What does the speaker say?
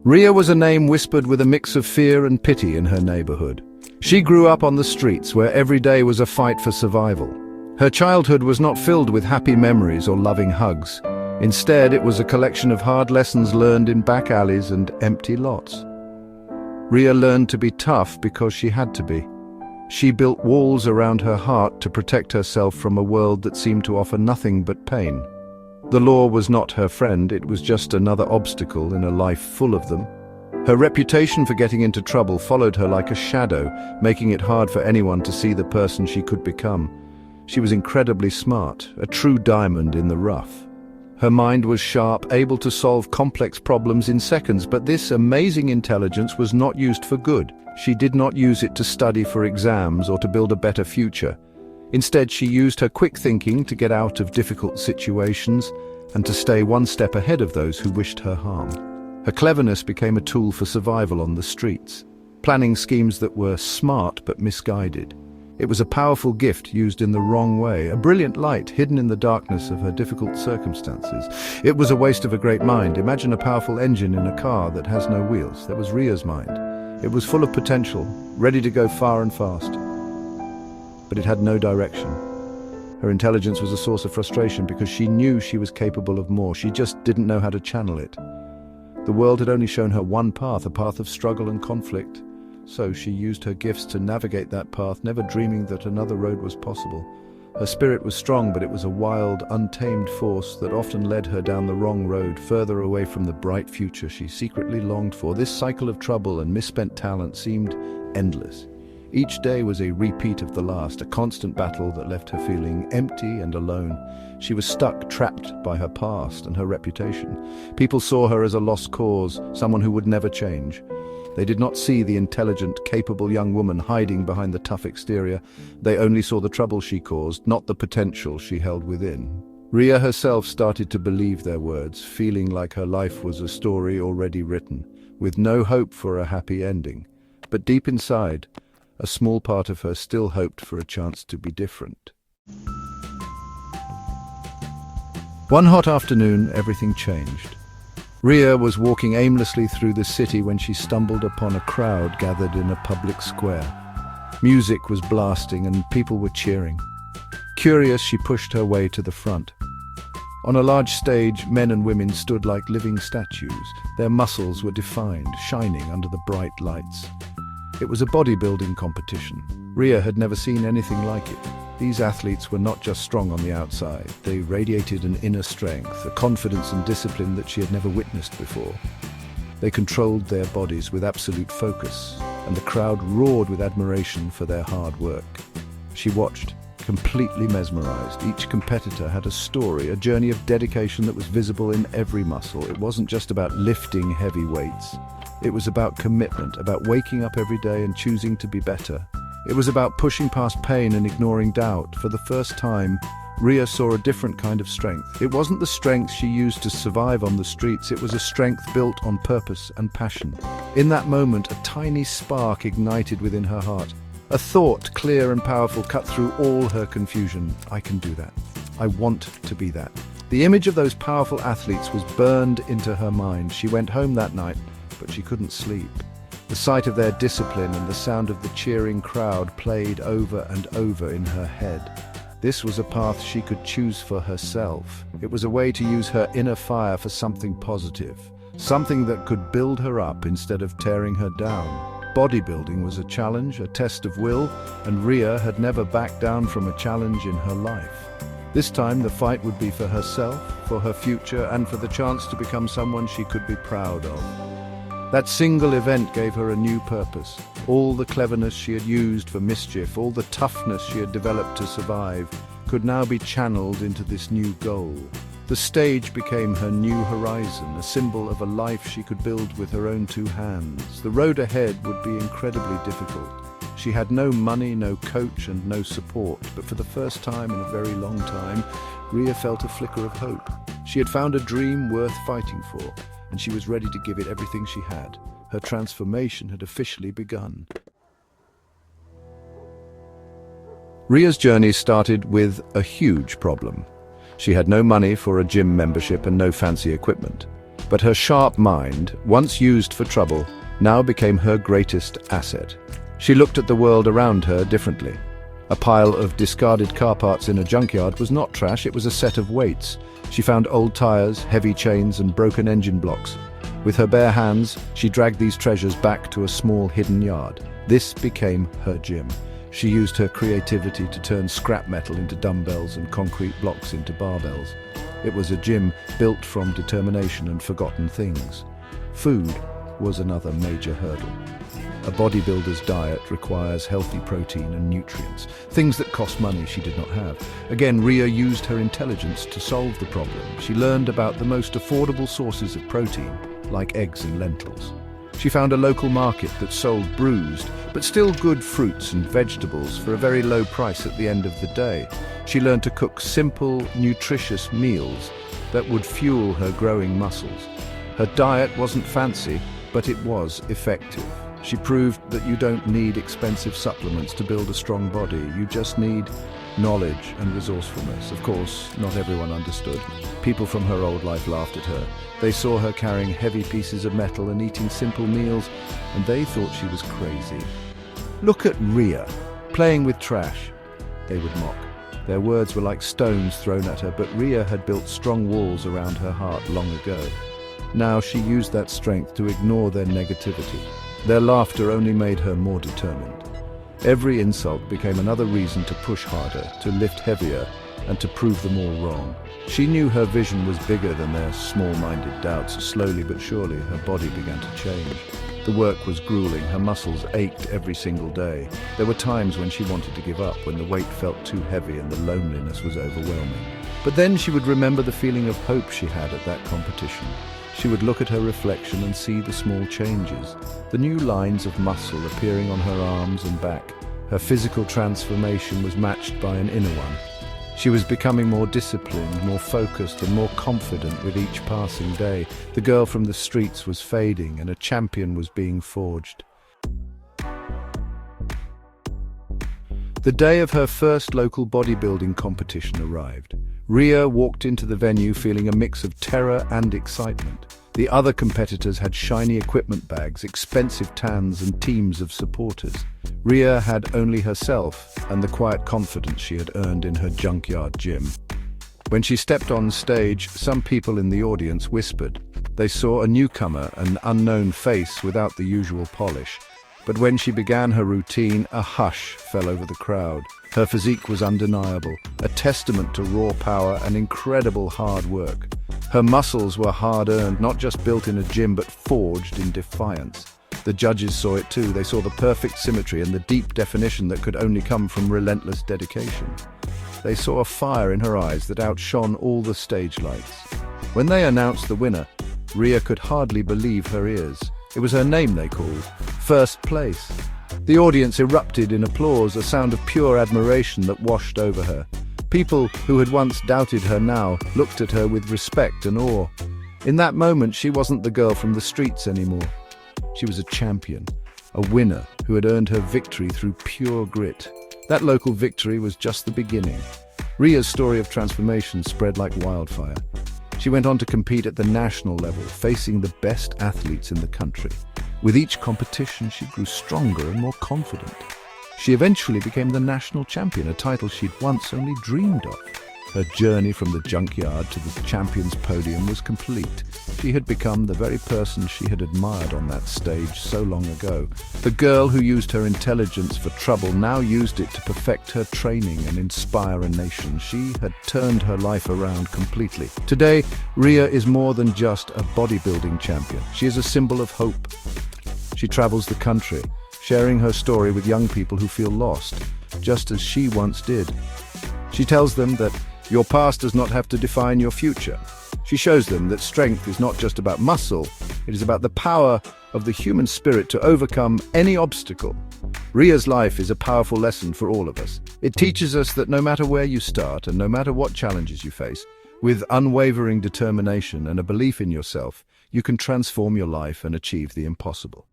Riya was a name whispered with a mix of fear and pity in her neighborhood. She grew up on the streets where every day was a fight for survival. Her childhood was not filled with happy memories or loving hugs. Instead, it was a collection of hard lessons learned in back alleys and empty lots. Riya learned to be tough because she had to be. She built walls around her heart to protect herself from a world that seemed to offer nothing but pain. The law was not her friend, it was just another obstacle in a life full of them. Her reputation for getting into trouble followed her like a shadow, making it hard for anyone to see the person she could become. She was incredibly smart, a true diamond in the rough. Her mind was sharp, able to solve complex problems in seconds, but this amazing intelligence was not used for good. She did not use it to study for exams or to build a better future. Instead, she used her quick thinking to get out of difficult situations and to stay one step ahead of those who wished her harm. Her cleverness became a tool for survival on the streets, planning schemes that were smart but misguided. It was a powerful gift used in the wrong way, a brilliant light hidden in the darkness of her difficult circumstances. It was a waste of a great mind. Imagine a powerful engine in a car that has no wheels. That was Riya's mind. It was full of potential, ready to go far and fast. But it had no direction. Her intelligence was a source of frustration because she knew she was capable of more. She just didn't know how to channel it. The world had only shown her one path, a path of struggle and conflict. So she used her gifts to navigate that path, never dreaming that another road was possible. Her spirit was strong, but it was a wild, untamed force that often led her down the wrong road, further away from the bright future she secretly longed for. This cycle of trouble and misspent talent seemed endless. Each day was a repeat of the last, a constant battle that left her feeling empty and alone. She was stuck, trapped by her past and her reputation. People saw her as a lost cause, someone who would never change. They did not see the intelligent, capable young woman hiding behind the tough exterior. They only saw the trouble she caused, not the potential she held within. Riya herself started to believe their words, feeling like her life was a story already written, with no hope for a happy ending. But deep inside, a small part of her still hoped for a chance to be different. One hot afternoon, everything changed. Riya was walking aimlessly through the city when she stumbled upon a crowd gathered in a public square. Music was blasting and people were cheering. Curious, she pushed her way to the front. On a large stage, men and women stood like living statues. Their muscles were defined, shining under the bright lights. It was a bodybuilding competition. Riya had never seen anything like it. These athletes were not just strong on the outside. They radiated an inner strength, a confidence and discipline that she had never witnessed before. They controlled their bodies with absolute focus, and the crowd roared with admiration for their hard work. She watched, completely mesmerized. Each competitor had a story, a journey of dedication that was visible in every muscle. It wasn't just about lifting heavy weights. It was about commitment, about waking up every day and choosing to be better. It was about pushing past pain and ignoring doubt. For the first time, Riya saw a different kind of strength. It wasn't the strength she used to survive on the streets, it was a strength built on purpose and passion. In that moment, a tiny spark ignited within her heart. A thought, clear and powerful, cut through all her confusion. I can do that. I want to be that. The image of those powerful athletes was burned into her mind. She went home that night, but she couldn't sleep. The sight of their discipline and the sound of the cheering crowd played over and over in her head. This was a path she could choose for herself. It was a way to use her inner fire for something positive, something that could build her up instead of tearing her down. Bodybuilding was a challenge, a test of will, and Riya had never backed down from a challenge in her life. This time the fight would be for herself, for her future, and for the chance to become someone she could be proud of. That single event gave her a new purpose. All the cleverness she had used for mischief, all the toughness she had developed to survive, could now be channeled into this new goal. The stage became her new horizon, a symbol of a life she could build with her own two hands. The road ahead would be incredibly difficult. She had no money, no coach, and no support, but for the first time in a very long time, Riya felt a flicker of hope. She had found a dream worth fighting for, and she was ready to give it everything she had. Her transformation had officially begun. Riya's journey started with a huge problem. She had no money for a gym membership and no fancy equipment. But her sharp mind, once used for trouble, now became her greatest asset. She looked at the world around her differently. A pile of discarded car parts in a junkyard was not trash, it was a set of weights. She found old tires, heavy chains, and broken engine blocks. With her bare hands, she dragged these treasures back to a small hidden yard. This became her gym. She used her creativity to turn scrap metal into dumbbells and concrete blocks into barbells. It was a gym built from determination and forgotten things. Food was another major hurdle. A bodybuilder's diet requires healthy protein and nutrients, things that cost money she did not have. Again, Riya used her intelligence to solve the problem. She learned about the most affordable sources of protein, like eggs and lentils. She found a local market that sold bruised, but still good fruits and vegetables for a very low price at the end of the day. She learned to cook simple, nutritious meals that would fuel her growing muscles. Her diet wasn't fancy, but it was effective. She proved that you don't need expensive supplements to build a strong body. You just need knowledge and resourcefulness. Of course, not everyone understood. People from her old life laughed at her. They saw her carrying heavy pieces of metal and eating simple meals, and they thought she was crazy. "Look at Riya, playing with trash," they would mock. Their words were like stones thrown at her, but Riya had built strong walls around her heart long ago. Now she used that strength to ignore their negativity. Their laughter only made her more determined. Every insult became another reason to push harder, to lift heavier, and to prove them all wrong. She knew her vision was bigger than their small-minded doubts. Slowly but surely, her body began to change. The work was grueling, her muscles ached every single day. There were times when she wanted to give up, when the weight felt too heavy and the loneliness was overwhelming. But then she would remember the feeling of hope she had at that competition. She would look at her reflection and see the small changes, the new lines of muscle appearing on her arms and back. Her physical transformation was matched by an inner one. She was becoming more disciplined, more focused, and more confident with each passing day. The girl from the streets was fading, and a champion was being forged. The day of her first local bodybuilding competition arrived. Riya walked into the venue feeling a mix of terror and excitement. The other competitors had shiny equipment bags, expensive tans, and teams of supporters. Riya had only herself and the quiet confidence she had earned in her junkyard gym. When she stepped on stage, some people in the audience whispered. They saw a newcomer, an unknown face without the usual polish. But when she began her routine, a hush fell over the crowd. Her physique was undeniable, a testament to raw power and incredible hard work. Her muscles were hard-earned, not just built in a gym, but forged in defiance. The judges saw it too. They saw the perfect symmetry and the deep definition that could only come from relentless dedication. They saw a fire in her eyes that outshone all the stage lights. When they announced the winner, Riya could hardly believe her ears. It was her name they called, first place. The audience erupted in applause, a sound of pure admiration that washed over her. People who had once doubted her now looked at her with respect and awe. In that moment, she wasn't the girl from the streets anymore. She was a champion, a winner who had earned her victory through pure grit. That local victory was just the beginning. Riya's story of transformation spread like wildfire. She went on to compete at the national level, facing the best athletes in the country. With each competition, she grew stronger and more confident. She eventually became the national champion, a title she'd once only dreamed of. Her journey from the junkyard to the champion's podium was complete. She had become the very person she had admired on that stage so long ago. The girl who used her intelligence for trouble now used it to perfect her training and inspire a nation. She had turned her life around completely. Today, Riya is more than just a bodybuilding champion. She is a symbol of hope. She travels the country, sharing her story with young people who feel lost, just as she once did. She tells them that your past does not have to define your future. She shows them that strength is not just about muscle, it is about the power of the human spirit to overcome any obstacle. Riya's life is a powerful lesson for all of us. It teaches us that no matter where you start and no matter what challenges you face, with unwavering determination and a belief in yourself, you can transform your life and achieve the impossible.